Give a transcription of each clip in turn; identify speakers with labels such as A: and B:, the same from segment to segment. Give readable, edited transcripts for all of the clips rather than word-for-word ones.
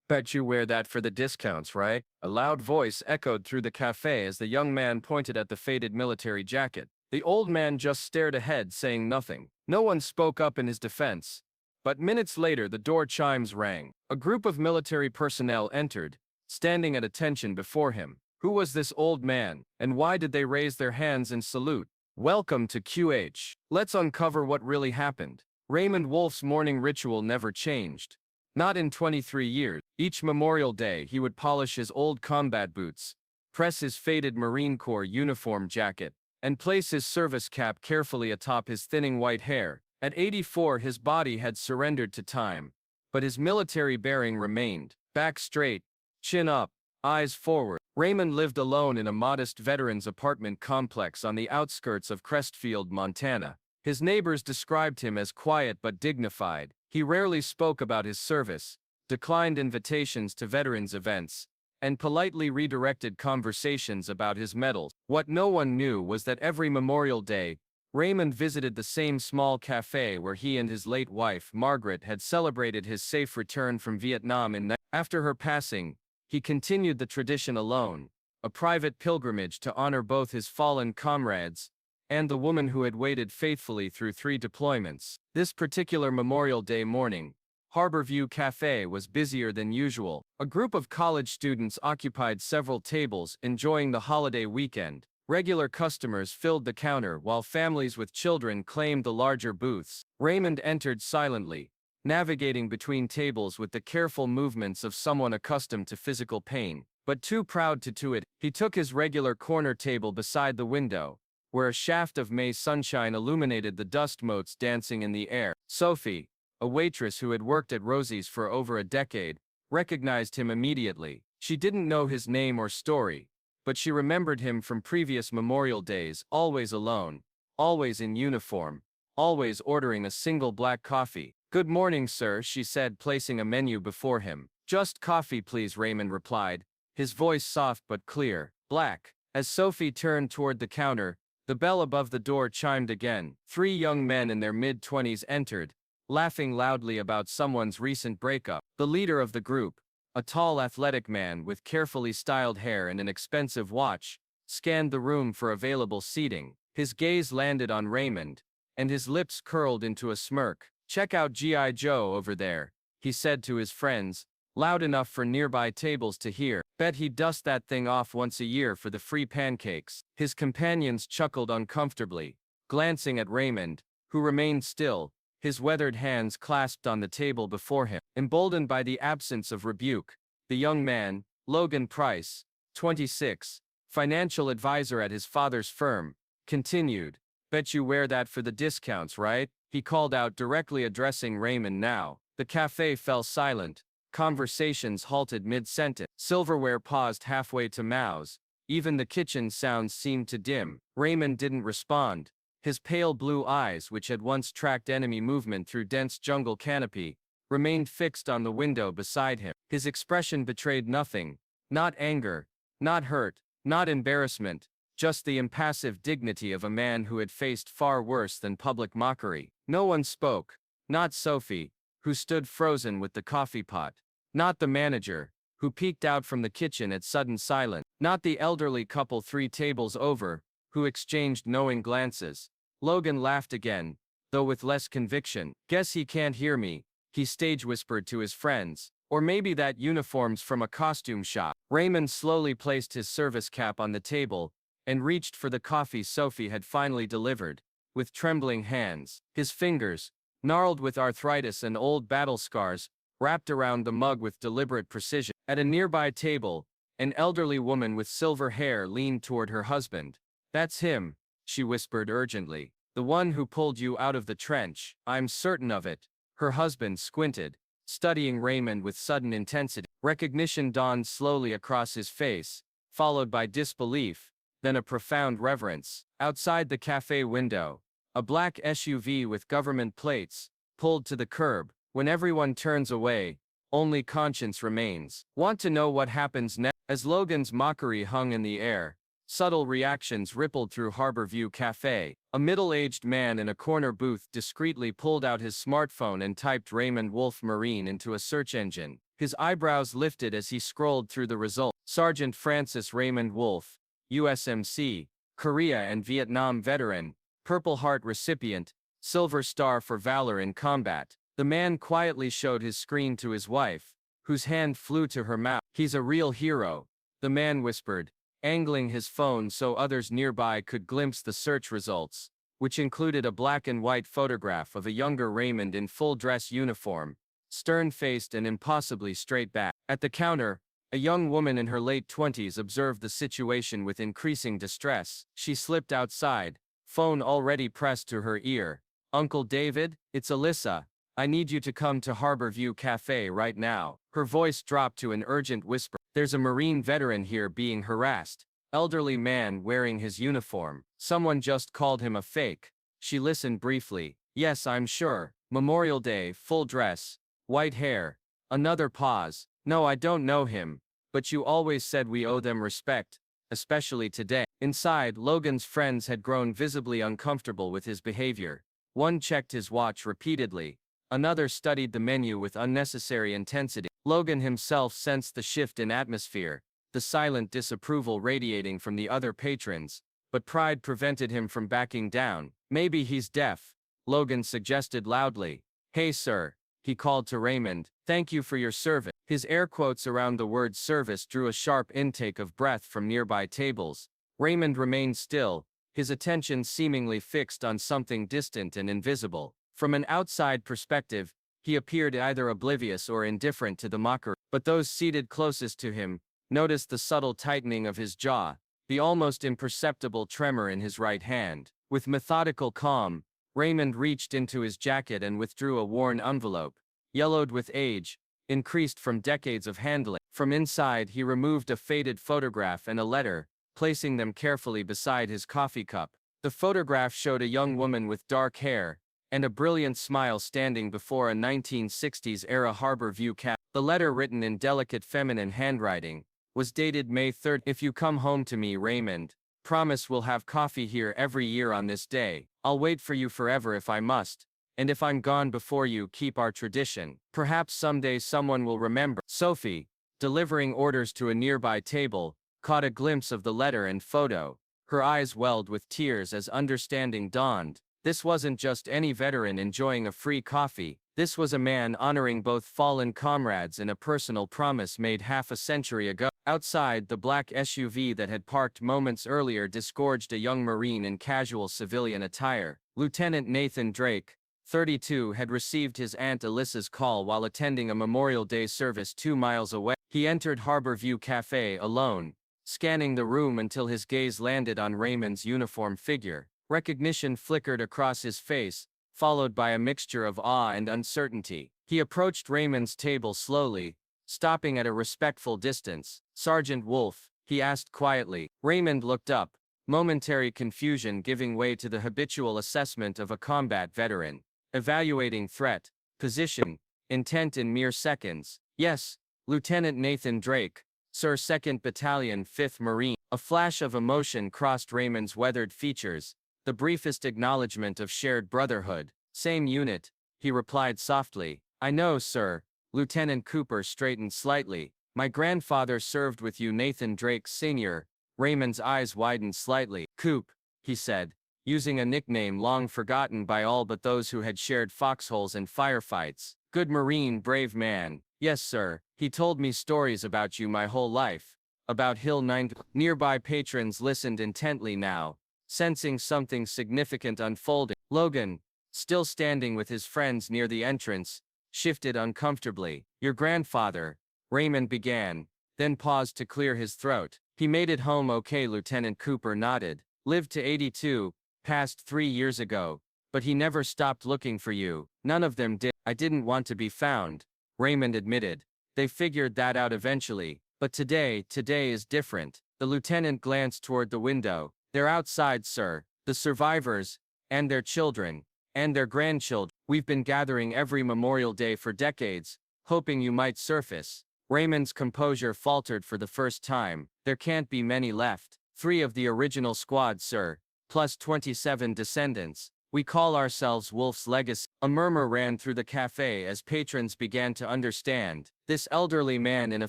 A: Bet you wear that for the discounts, right? A loud voice echoed through the cafe as the young man pointed at the faded military jacket. The old man just stared ahead, saying nothing. No one spoke up in his defense. But minutes later, the door chimes rang. A group of military personnel entered, standing at attention before him. Who was this old man, and why did they raise their hands in salute? Welcome to QH. Let's uncover what really happened. Raymond Wolf's morning ritual never changed. Not in 23 years. Each Memorial Day, he would polish his old combat boots, press his faded Marine Corps uniform jacket, and place his service cap carefully atop his thinning white hair. At 84, his body had surrendered to time, but his military bearing remained. Back straight, chin up, eyes forward. Raymond lived alone in a modest veterans apartment complex on the outskirts of Crestfield, Montana. His neighbors described him as quiet but dignified. He rarely spoke about his service, declined invitations to veterans events, and politely redirected conversations about his medals. What no one knew was that every Memorial Day, Raymond visited the same small cafe where he and his late wife, Margaret, had celebrated his safe return from Vietnam. After her passing, he continued the tradition alone, a private pilgrimage to honor both his fallen comrades and the woman who had waited faithfully through 3 deployments. This particular Memorial Day morning, Harborview Cafe was busier than usual. A group of college students occupied several tables, enjoying the holiday weekend. Regular customers filled the counter while families with children claimed the larger booths. Raymond entered silently, navigating between tables with the careful movements of someone accustomed to physical pain, but too proud to do it. He took his regular corner table beside the window, where a shaft of May sunshine illuminated the dust motes dancing in the air. Sophie, a waitress who had worked at Rosie's for over a decade, recognized him immediately. She didn't know his name or story, but she remembered him from previous Memorial Days, always alone, always in uniform, always ordering a single black coffee. "Good morning, sir," she said, placing a menu before him. "Just coffee, please," Raymond replied, his voice soft but clear. "Black." As Sophie turned toward the counter, the bell above the door chimed again. 3 young men in their mid-20s entered, laughing loudly about someone's recent breakup. The leader of the group, a tall athletic man with carefully styled hair and an expensive watch, scanned the room for available seating. His gaze landed on Raymond, and his lips curled into a smirk. "Check out G.I. Joe over there," he said to his friends, loud enough for nearby tables to hear. "Bet he'd dust that thing off once a year for the free pancakes." His companions chuckled uncomfortably, glancing at Raymond, who remained still, his weathered hands clasped on the table before him. Emboldened by the absence of rebuke, the young man, Logan Price, 26, financial advisor at his father's firm, continued, "Bet you wear that for the discounts, right?" He called out, directly addressing Raymond now. The cafe fell silent. Conversations halted mid-sentence. Silverware paused halfway to mouse. Even the kitchen sounds seemed to dim. Raymond didn't respond. His pale blue eyes, which had once tracked enemy movement through dense jungle canopy, remained fixed on the window beside him. His expression betrayed nothing. Not anger, not hurt, not embarrassment, just the impassive dignity of a man who had faced far worse than public mockery. No one spoke. Not Sophie, who stood frozen with the coffee pot. Not the manager, who peeked out from the kitchen at sudden silence. Not the elderly couple 3 tables over, who exchanged knowing glances. Logan laughed again, though with less conviction. "Guess he can't hear me," he stage whispered to his friends. "Or maybe that uniform's from a costume shop." Raymond slowly placed his service cap on the table and reached for the coffee Sophie had finally delivered, with trembling hands. His fingers, gnarled with arthritis and old battle scars, wrapped around the mug with deliberate precision. At a nearby table, an elderly woman with silver hair leaned toward her husband. "That's him," she whispered urgently. "The one who pulled you out of the trench." "I'm certain of it." Her husband squinted, studying Raymond with sudden intensity. Recognition dawned slowly across his face, followed by disbelief, then a profound reverence. Outside the cafe window, a black SUV with government plates, pulled to the curb. When everyone turns away, only conscience remains. "Want to know what happens next?" As Logan's mockery hung in the air, subtle reactions rippled through Harborview Cafe. A middle-aged man in a corner booth discreetly pulled out his smartphone and typed Raymond Wolf Marine into a search engine. His eyebrows lifted as he scrolled through the results. Sergeant Francis Raymond Wolfe, USMC, Korea and Vietnam veteran, Purple Heart recipient, Silver Star for valor in combat. The man quietly showed his screen to his wife, whose hand flew to her mouth. He's a real hero, the man whispered, angling his phone so others nearby could glimpse the search results, which included a black and white photograph of a younger Raymond in full dress uniform, stern-faced and impossibly straight back. At the counter, a young woman in her late 20s observed the situation with increasing distress. She slipped outside, phone already pressed to her ear. Uncle David, it's Alyssa. I need you to come to Harborview Cafe right now. Her voice dropped to an urgent whisper. There's a Marine veteran here being harassed. Elderly man wearing his uniform. Someone just called him a fake. She listened briefly. Yes, I'm sure. Memorial Day, full dress, white hair. Another pause. No, I don't know him. But you always said we owe them respect, especially today. Inside, Logan's friends had grown visibly uncomfortable with his behavior. One checked his watch repeatedly. Another studied the menu with unnecessary intensity. Logan himself sensed the shift in atmosphere, the silent disapproval radiating from the other patrons, but pride prevented him from backing down. Maybe he's deaf, Logan suggested loudly. Hey sir, he called to Raymond, thank you for your service. His air quotes around the word service drew a sharp intake of breath from nearby tables. Raymond remained still, his attention seemingly fixed on something distant and invisible. From an outside perspective, he appeared either oblivious or indifferent to the mockery, but those seated closest to him noticed the subtle tightening of his jaw, the almost imperceptible tremor in his right hand. With methodical calm, Raymond reached into his jacket and withdrew a worn envelope, yellowed with age, increased from decades of handling. From inside, he removed a faded photograph and a letter, placing them carefully beside his coffee cup. The photograph showed a young woman with dark hair and a brilliant smile standing before a 1960s-era Harborview Cafe. The letter, written in delicate feminine handwriting, was dated May 3rd. If you come home to me, Raymond, promise we'll have coffee here every year on this day. I'll wait for you forever if I must, and if I'm gone before you, keep our tradition. Perhaps someday someone will remember. Sophie, delivering orders to a nearby table, caught a glimpse of the letter and photo. Her eyes welled with tears as understanding dawned. This wasn't just any veteran enjoying a free coffee. This was a man honoring both fallen comrades and a personal promise made half a century ago. Outside, the black SUV that had parked moments earlier disgorged a young Marine in casual civilian attire. Lieutenant Nathan Drake, 32, had received his Aunt Alyssa's call while attending a Memorial Day service 2 miles away. He entered Harborview Cafe alone, scanning the room until his gaze landed on Raymond's uniform figure. Recognition flickered across his face, followed by a mixture of awe and uncertainty. He approached Raymond's table slowly, stopping at a respectful distance. Sergeant Wolfe, he asked quietly. Raymond looked up, momentary confusion giving way to the habitual assessment of a combat veteran, evaluating threat, position, intent in mere seconds. Yes, Lieutenant Nathan Drake, Sir 2nd Battalion 5th Marine. A flash of emotion crossed Raymond's weathered features, the briefest acknowledgement of shared brotherhood. Same unit, he replied softly. I know, sir. Lieutenant Cooper straightened slightly. My grandfather served with you, Nathan Drake Sr. Raymond's eyes widened slightly. Coop, he said, using a nickname long forgotten by all but those who had shared foxholes and firefights. Good Marine, brave man. Yes, sir. He told me stories about you my whole life. About Hill 9. Nearby patrons listened intently now, sensing something significant unfolding. Logan, still standing with his friends near the entrance, shifted uncomfortably. Your grandfather, Raymond began, then paused to clear his throat. He made it home okay, Lieutenant Cooper nodded. Lived to 82, passed 3 years ago, but he never stopped looking for you. None of them did. I didn't want to be found, Raymond admitted. They figured that out eventually, but today is different. The lieutenant glanced toward the window. They're outside, sir. The survivors, and their children, and their grandchildren. We've been gathering every Memorial Day for decades, hoping you might surface. Raymond's composure faltered for the first time. There can't be many left. 3 of the original squad, sir, plus 27 descendants. We call ourselves Wolf's Legacy. A murmur ran through the cafe as patrons began to understand. This elderly man in a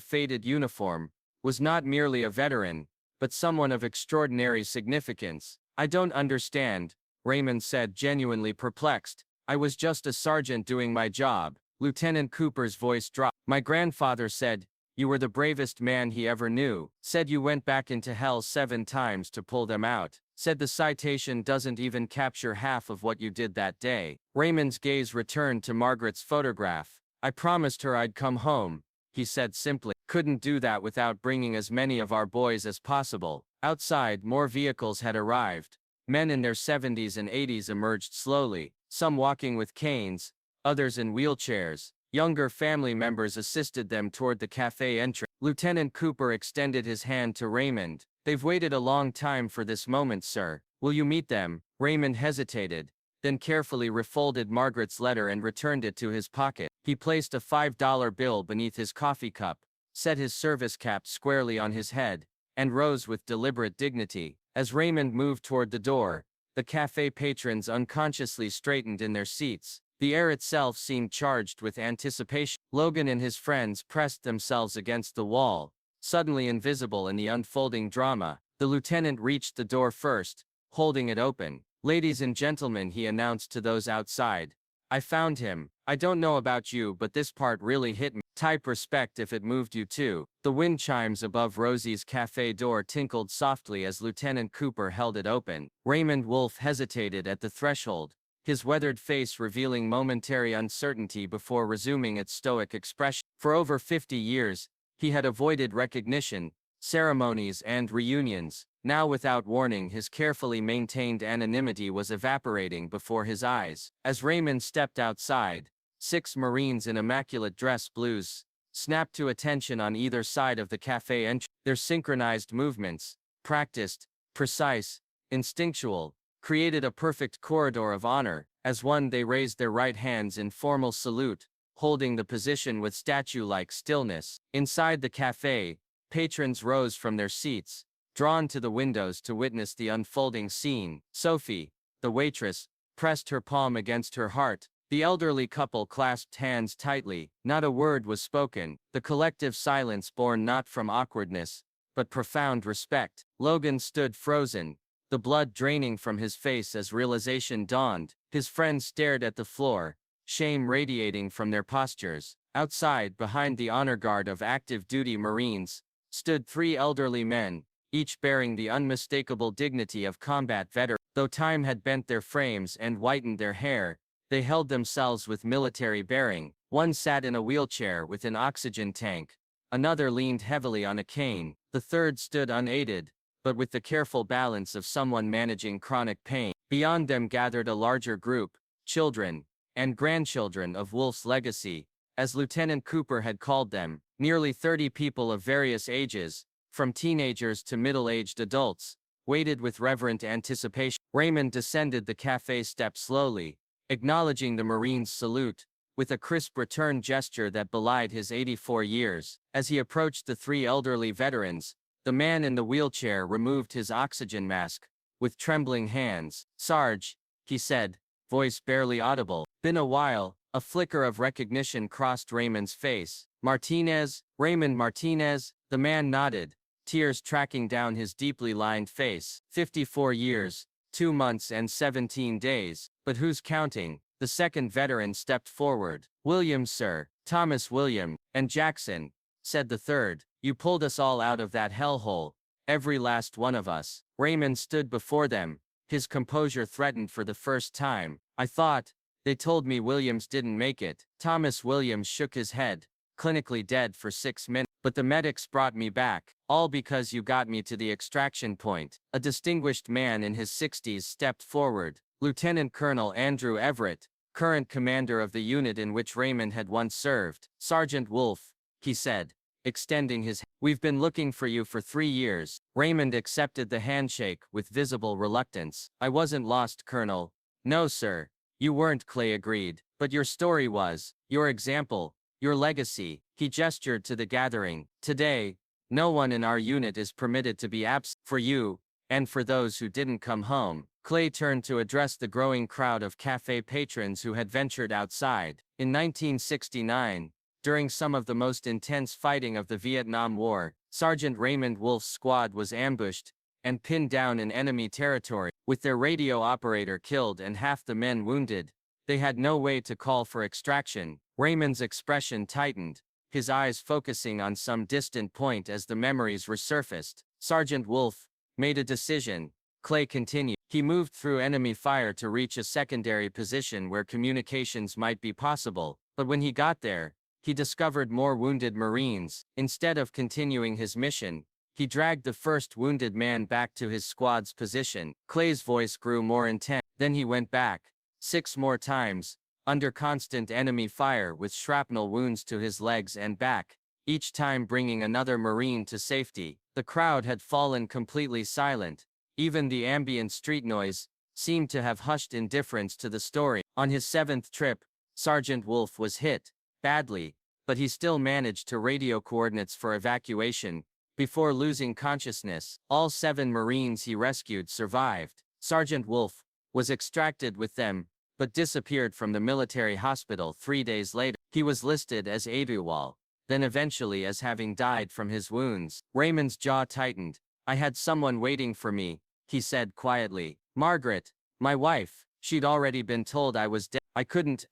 A: faded uniform was not merely a veteran, but someone of extraordinary significance. I don't understand, Raymond said, genuinely perplexed. I was just a sergeant doing my job. Lieutenant Cooper's voice dropped. My grandfather said, you were the bravest man he ever knew. Said you went back into hell 7 times to pull them out. Said the citation doesn't even capture half of what you did that day. Raymond's gaze returned to Margaret's photograph. I promised her I'd come home, he said simply. Couldn't do that without bringing as many of our boys as possible. Outside, more vehicles had arrived. Men in their 70s and 80s emerged slowly, some walking with canes, others in wheelchairs. Younger family members assisted them toward the cafe entrance. Lieutenant Cooper extended his hand to Raymond. They've waited a long time for this moment, sir. Will you meet them? Raymond hesitated, then carefully refolded Margaret's letter and returned it to his pocket. He placed a $5 bill beneath his coffee cup, set his service cap squarely on his head, and rose with deliberate dignity. As Raymond moved toward the door, the cafe patrons unconsciously straightened in their seats. The air itself seemed charged with anticipation. Logan and his friends pressed themselves against the wall, suddenly invisible in the unfolding drama. The lieutenant reached the door first, holding it open. Ladies and gentlemen, he announced to those outside. I found him. I don't know about you, but this part really hit me. Type respect if it moved you too. The wind chimes above Rosie's cafe door tinkled softly as Lieutenant Cooper held it open. Raymond Wolf hesitated at the threshold, his weathered face revealing momentary uncertainty before resuming its stoic expression. For over 50 years, he had avoided recognition, ceremonies, and reunions. Now, without warning, his carefully maintained anonymity was evaporating before his eyes. As Raymond stepped outside, 6 Marines in immaculate dress blues snapped to attention on either side of the cafe entrance. Their synchronized movements, practiced, precise, instinctual, created a perfect corridor of honor. As one, they raised their right hands in formal salute, holding the position with statue-like stillness. Inside the cafe, patrons rose from their seats, drawn to the windows to witness the unfolding scene. Sophie, the waitress, pressed her palm against her heart. The elderly couple clasped hands tightly. Not a word was spoken, the collective silence born not from awkwardness, but profound respect. Logan stood frozen, the blood draining from his face as realization dawned. His friends stared at the floor, shame radiating from their postures. Outside, behind the honor guard of active duty Marines, stood 3 elderly men, each bearing the unmistakable dignity of combat veterans. Though time had bent their frames and whitened their hair, they held themselves with military bearing. One sat in a wheelchair with an oxygen tank, another leaned heavily on a cane, the third stood unaided, but with the careful balance of someone managing chronic pain. Beyond them gathered a larger group, children and grandchildren of Wolf's Legacy, as Lieutenant Cooper had called them, nearly 30 people of various ages, from teenagers to middle-aged adults, waited with reverent anticipation. Raymond descended the cafe steps slowly, acknowledging the Marine's salute, with a crisp return gesture that belied his 84 years. As he approached the 3 elderly veterans, the man in the wheelchair removed his oxygen mask, with trembling hands. Sarge, he said, voice barely audible. Been a while. A flicker of recognition crossed Raymond's face. Martinez? Raymond Martinez? The man nodded, tears tracking down his deeply lined face. 54 years, 2 months and 17 days. But who's counting? The second veteran stepped forward. Williams, sir. Thomas William. And Jackson, said the third. You pulled us all out of that hellhole. Every last one of us. Raymond stood before them, his composure threatened for the first time. I thought, they told me Williams didn't make it. Thomas Williams shook his head, clinically dead for 6 minutes. But the medics brought me back, all because you got me to the extraction point. A distinguished man in his 60s stepped forward. Lieutenant Colonel Andrew Everett, current commander of the unit in which Raymond had once served. Sergeant Wolf, he said, extending his hand. We've been looking for you for 3 years. Raymond accepted the handshake with visible reluctance. I wasn't lost, Colonel. No, sir. You weren't, Clay agreed. But your story was, your example, your legacy. He gestured to the gathering. Today, no one in our unit is permitted to be absent. For you, and for those who didn't come home, Clay turned to address the growing crowd of cafe patrons who had ventured outside. In 1969, during some of the most intense fighting of the Vietnam War, Sergeant Raymond Wolf's squad was ambushed and pinned down in enemy territory, with their radio operator killed and half the men wounded. They had no way to call for extraction. Raymond's expression tightened, his eyes focusing on some distant point as the memories resurfaced. Sergeant Wolf made a decision, Clay continued. He moved through enemy fire to reach a secondary position where communications might be possible, but when he got there, he discovered more wounded Marines. Instead of continuing his mission, he dragged the first wounded man back to his squad's position. Clay's voice grew more intense. Then he went back 6 more times, under constant enemy fire with shrapnel wounds to his legs and back, each time bringing another Marine to safety. The crowd had fallen completely silent. Even the ambient street noise seemed to have hushed indifference to the story. On his 7th trip, Sergeant Wolf was hit badly, but he still managed to radio coordinates for evacuation before losing consciousness. All 7 Marines he rescued survived. Sergeant Wolf was extracted with them, but disappeared from the military hospital 3 days later. He was listed as AWOL, then eventually as having died from his wounds. Raymond's jaw tightened. I had someone waiting for me, he said quietly. Margaret, my wife. She'd already been told I was dead. I couldn't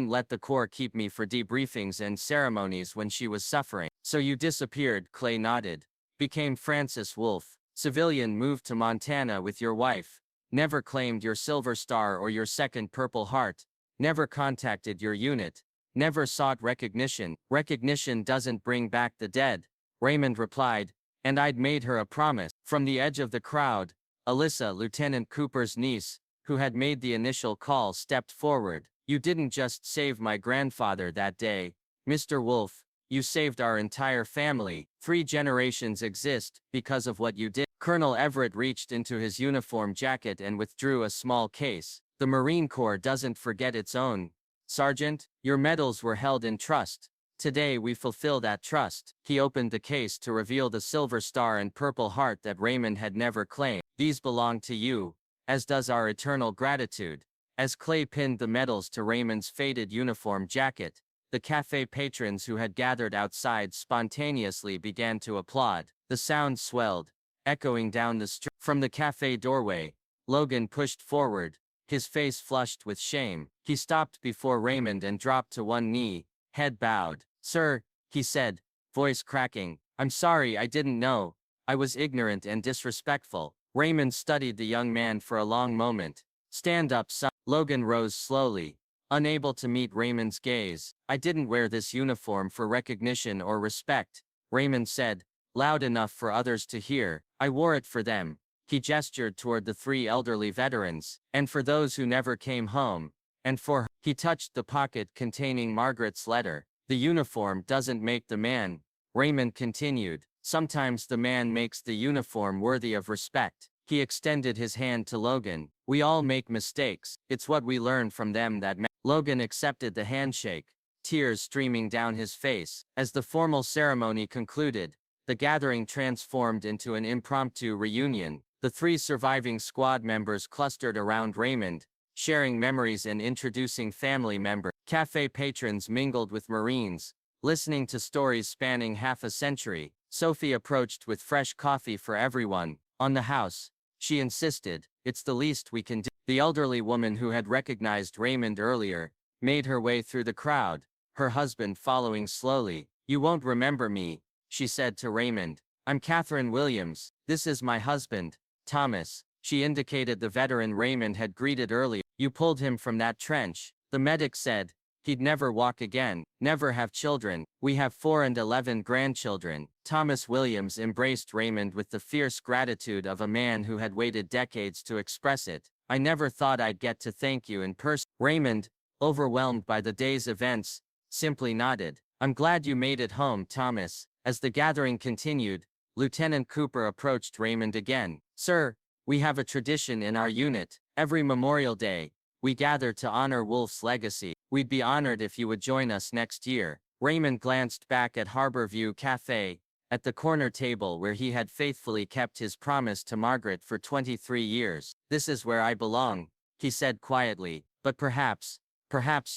A: let the Corps keep me for debriefings and ceremonies when she was suffering. So you disappeared, Clay nodded. Became Francis Wolf. Civilian, moved to Montana with your wife. Never claimed your Silver Star or your second Purple Heart. Never contacted your unit. Never sought recognition. Recognition doesn't bring back the dead, Raymond replied, and I'd made her a promise. From the edge of the crowd, Alyssa, Lieutenant Cooper's niece, who had made the initial call, stepped forward. You didn't just save my grandfather that day, Mr. Wolf, you saved our entire family. 3 generations exist because of what you did. Colonel Everett reached into his uniform jacket and withdrew a small case. The Marine Corps doesn't forget its own. Sergeant, your medals were held in trust. Today we fulfill that trust. He opened the case to reveal the Silver Star and Purple Heart that Raymond had never claimed. These belong to you, as does our eternal gratitude. As Clay pinned the medals to Raymond's faded uniform jacket, the cafe patrons who had gathered outside spontaneously began to applaud. The sound swelled, echoing down the street. From the cafe doorway, Logan pushed forward, his face flushed with shame. He stopped before Raymond and dropped to one knee, head bowed. Sir, he said, voice cracking, I'm sorry, I didn't know. I was ignorant and disrespectful. Raymond studied the young man for a long moment. Stand up, son. Logan rose slowly, unable to meet Raymond's gaze. I didn't wear this uniform for recognition or respect, Raymond said, loud enough for others to hear. I wore it for them. He gestured toward the 3 elderly veterans, and for those who never came home, and for her. He touched the pocket containing Margaret's letter. The uniform doesn't make the man, Raymond continued. Sometimes the man makes the uniform worthy of respect. He extended his hand to Logan. We all make mistakes. It's what we learn from them that matters. Logan accepted the handshake, tears streaming down his face. As the formal ceremony concluded, the gathering transformed into an impromptu reunion. The 3 surviving squad members clustered around Raymond, sharing memories and introducing family members. Cafe patrons mingled with Marines, listening to stories spanning half a century. Sophie approached with fresh coffee for everyone. On the house, she insisted, it's the least we can do. The elderly woman who had recognized Raymond earlier made her way through the crowd, her husband following slowly. You won't remember me, she said to Raymond. I'm Catherine Williams. This is my husband, Thomas. She indicated the veteran Raymond had greeted earlier. You pulled him from that trench, the medic said. He'd never walk again, never have children. We have 4 and 11 grandchildren. Thomas Williams embraced Raymond with the fierce gratitude of a man who had waited decades to express it. I never thought I'd get to thank you in person. Raymond, overwhelmed by the day's events, simply nodded. I'm glad you made it home, Thomas. As the gathering continued, Lieutenant Cooper approached Raymond again. Sir, we have a tradition in our unit. Every Memorial Day, we gather to honor Wolf's legacy. We'd be honored if you would join us next year. Raymond glanced back at Harborview Cafe,
B: at the corner table where he had faithfully kept his promise to Margaret for 23 years. "This is where I belong," he said quietly, "but perhaps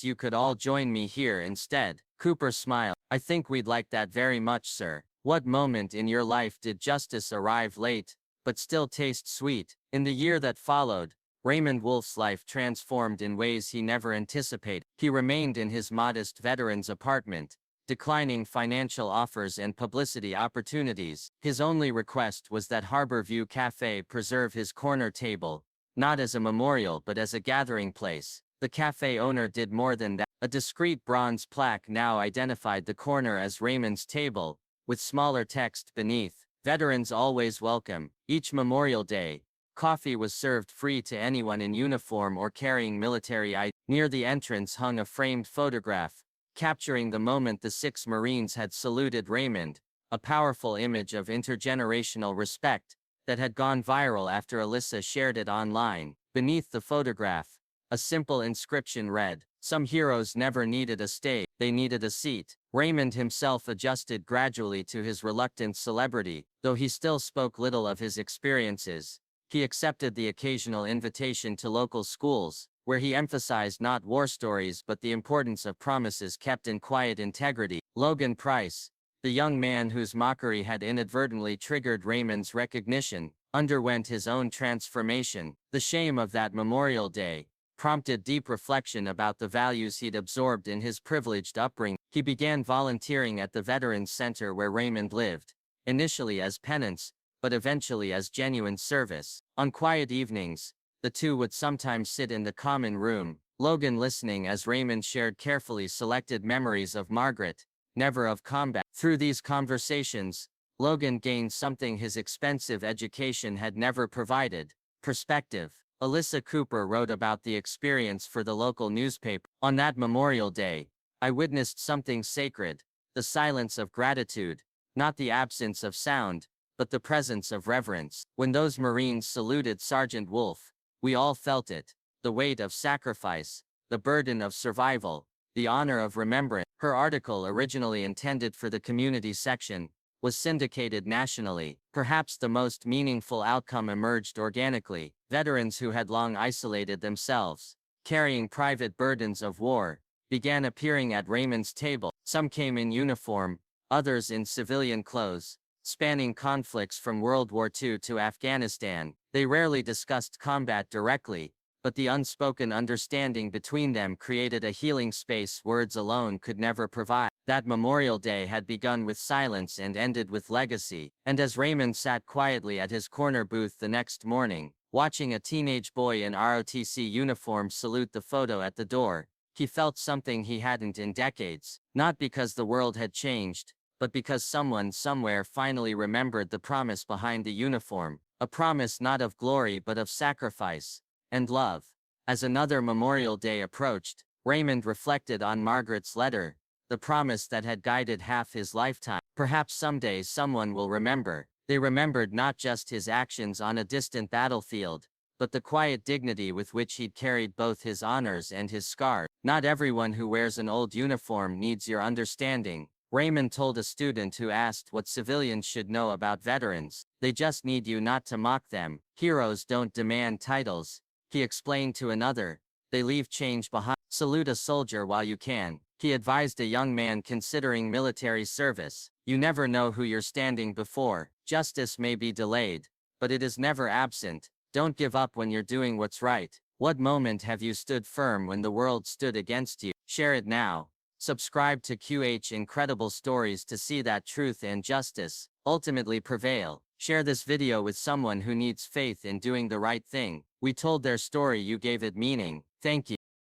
B: you could all join me here instead." Cooper smiled. "I think we'd like that very much, sir." What moment in your life did justice arrive late, but still taste sweet? In the year that followed, Raymond Wolf's life transformed in ways he never anticipated. He remained in his modest veteran's apartment, declining financial offers and publicity opportunities. His only request was that Harborview Cafe preserve his corner table, not as a memorial but as a gathering place. The cafe owner did more than that. A discreet bronze plaque now identified the corner as Raymond's table, with smaller text beneath, "Veterans always welcome." Each Memorial Day, coffee was served free to anyone in uniform or carrying military items. Near the entrance hung a framed photograph, capturing the moment the 6 Marines had saluted Raymond, a powerful image of intergenerational respect that had gone viral after Alyssa shared it online. Beneath the photograph, a simple inscription read, "Some heroes never needed a stage, they needed a seat." Raymond himself adjusted gradually to his reluctant celebrity, though he still spoke little of his experiences. He accepted the occasional invitation to local schools, where he emphasized not war stories but the importance of promises kept in quiet integrity. Logan Price, the young man whose mockery had inadvertently triggered Raymond's recognition, underwent his own transformation. The shame of that Memorial Day prompted deep reflection about the values he'd absorbed in his privileged upbringing. He began volunteering at the Veterans Center where Raymond lived, initially as penance, but eventually as genuine service. On quiet evenings, the two would sometimes sit in the common room, Logan listening as Raymond shared carefully selected memories of Margaret, never of combat. Through these conversations, Logan gained something his expensive education had never provided: perspective. Alyssa Cooper wrote about the experience for the local newspaper. "On that Memorial Day, I witnessed something sacred, the silence of gratitude, not the absence of sound, but the presence of reverence. When those Marines saluted Sergeant Wolf, we all felt it, the weight of sacrifice, the burden of survival, the honor of remembrance." Her article, originally intended for the community section, was syndicated nationally. Perhaps the most meaningful outcome emerged organically. Veterans who had long isolated themselves, carrying private burdens of war, began appearing at Raymond's table. Some came in uniform, others in civilian clothes, spanning conflicts from World War II to Afghanistan. They rarely discussed combat directly, but the unspoken understanding between them created a healing space words alone could never provide. That Memorial Day had begun with silence and ended with legacy. And as Raymond sat quietly at his corner booth the next morning, watching a teenage boy in ROTC uniform salute the photo at the door, he felt something he hadn't in decades. Not because the world had changed, but because someone somewhere finally remembered the promise behind the uniform. A promise not of glory but of sacrifice and love. As another Memorial Day approached, Raymond reflected on Margaret's letter, the promise that had guided half his lifetime. Perhaps someday someone will remember. They remembered not just his actions on a distant battlefield, but the quiet dignity with which he'd carried both his honors and his scars. "Not everyone who wears an old uniform needs your understanding," Raymond told a student who asked what civilians should know about veterans. "They just need you not to mock them. Heroes don't demand titles," he explained to another. "They leave change behind. Salute a soldier while you can." He advised a young man considering military service. "You never know who you're standing before. Justice may be delayed, but it is never absent. Don't give up when you're doing what's right." What moment have you stood firm when the world stood against you? Share it now. Subscribe to QH Incredible Stories to see that truth and justice ultimately prevail. Share this video with someone who needs faith in doing the right thing. We told their story, you gave it meaning. Thank you.